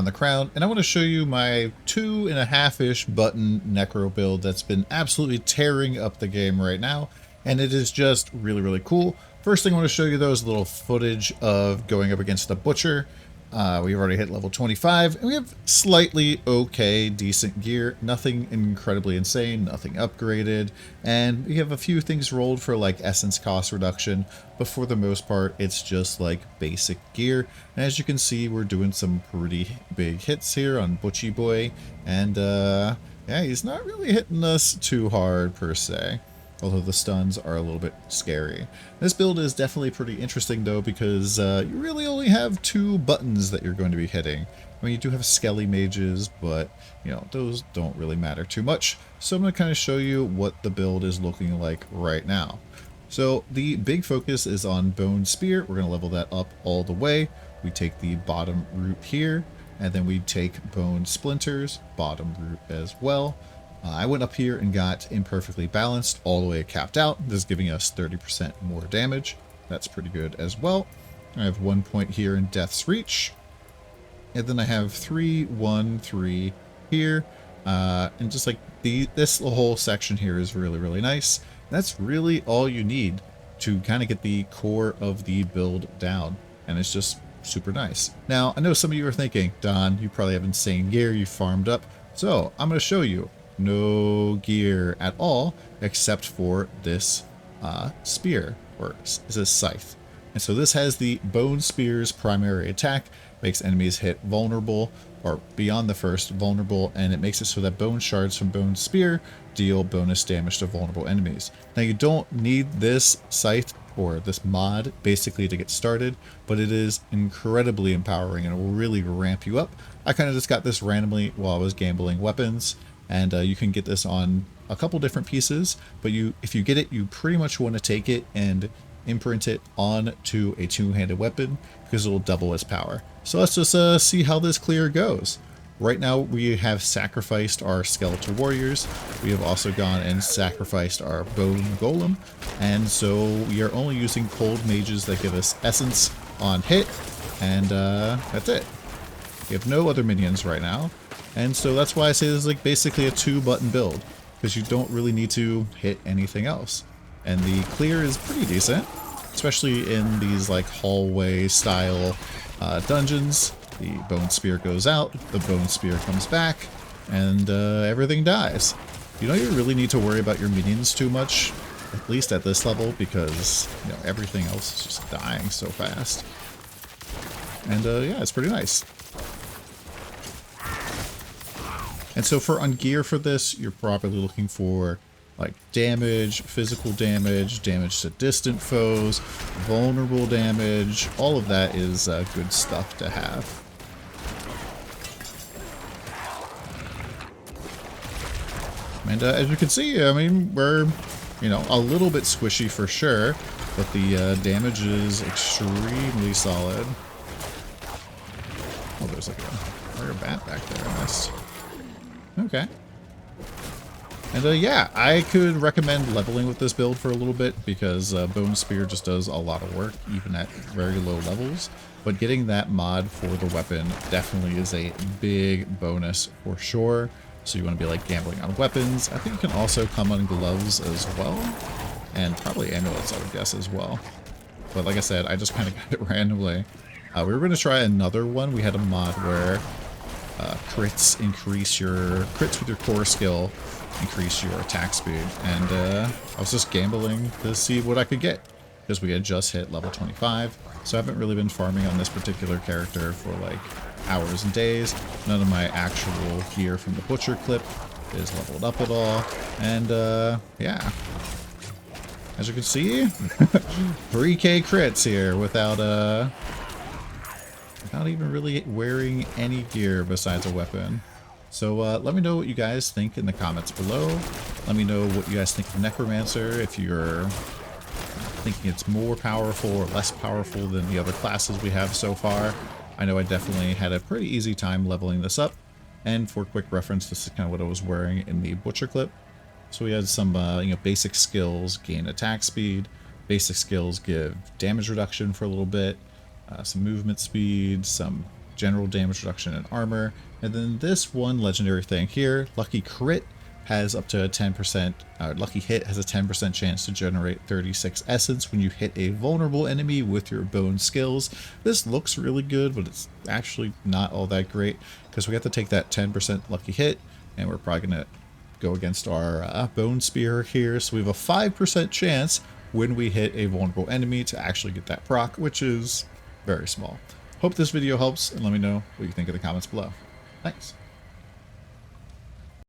DonTheCrown, and I want to show you my 2.5-ish button Necro build that's been absolutely tearing up the game right now, and it is just really, really cool. First thing I want to show you though is a little footage of going up against the Butcher. We've already hit level 25, and we have slightly okay, decent gear. Nothing incredibly insane, nothing upgraded, and we have a few things rolled for like essence cost reduction, but for the most part, it's just like basic gear. And as you can see, we're doing some pretty big hits here on Butchie Boy, and yeah, he's not really hitting us too hard per se. Although the stuns are a little bit scary. This build is definitely pretty interesting though, because you really only have 2 buttons that you're going to be hitting. I mean, you do have Skelly mages, but you know, those don't really matter too much. So I'm going to kind of show you what the build is looking like right now. So the big focus is on Bone Spear. We're going to level that up all the way. We take the bottom root here, and then we take Bone Splinters, bottom root as well. I went up here and got Imperfectly Balanced all the way capped out. This is giving us 30% more damage. That's pretty good as well. I have 1 point here in Death's Reach. And then I have 3, 1, 3 here. And just like this whole section here is really, really nice. That's really all you need to kind of get the core of the build down. And it's just super nice. Now, I know some of you are thinking, Don, you probably have insane gear you farmed up. So I'm going to show you. No gear at all except for this spear, or is a scythe. And so this has the Bone Spear's primary attack, makes enemies hit vulnerable, or beyond the first vulnerable, and it makes it so that bone shards from Bone Spear deal bonus damage to vulnerable enemies. Now you don't need this scythe or this mod basically to get started, but it is incredibly empowering and it will really ramp you up. I kind of just got this randomly while I was gambling weapons. And you can get this on a couple different pieces, but if you get it, you pretty much want to take it and imprint it onto a 2-handed weapon because it will double its power. So let's just see how this clear goes. Right now we have sacrificed our skeletal warriors. We have also gone and sacrificed our bone golem, and so we are only using cold mages that give us essence on hit, and that's it. We have no other minions right now. And so that's why I say this is like basically a 2-button build, because you don't really need to hit anything else. And the clear is pretty decent, especially in these like hallway style dungeons. The Bone Spear goes out, the Bone Spear comes back, and everything dies. You don't even really need to worry about your minions too much, at least at this level, because you know everything else is just dying so fast. And yeah, it's pretty nice. And so for on gear for this, you're probably looking for like damage, physical damage, damage to distant foes, vulnerable damage. All of that is good stuff to have. And as you can see, I mean, we're, you know, a little bit squishy for sure, but the damage is extremely solid. Oh, there's like a rare bat back there. Nice. Okay. And yeah, I could recommend leveling with this build for a little bit because Bone Spear just does a lot of work even at very low levels. But getting that mod for the weapon definitely is a big bonus for sure. So you want to be like gambling on weapons. I think you can also come on gloves as well. And probably amulets, I would guess, as well. But like I said, I just kind of got it randomly. We were going to try another one. We had a mod where crits with your core skill increase your attack speed, and I was just gambling to see what I could get because we had just hit level 25, so I haven't really been farming on this particular character for like hours and days. None of my actual gear from the Butcher clip is leveled up at all, and yeah, as you can see, 3k crits here without even really wearing any gear besides a weapon. So let me know what you guys think in the comments below. Let me know what you guys think of Necromancer, if you're thinking it's more powerful or less powerful than the other classes we have so far. I know I definitely had a pretty easy time leveling this up. And for quick reference, this is kind of what I was wearing in the Butcher clip. So we had some basic skills, gain attack speed. Basic skills give damage reduction for a little bit. Some movement speed, some general damage reduction and armor. And then this one legendary thing here, Lucky Crit, has up to a 10%, Lucky Hit has a 10% chance to generate 36 essence when you hit a vulnerable enemy with your bone skills. This looks really good, but it's actually not all that great because we have to take that 10% Lucky Hit, and we're probably going to go against our bone spear here. So we have a 5% chance when we hit a vulnerable enemy to actually get that proc, which is very small. Hope this video helps, and let me know what you think in the comments below. Thanks.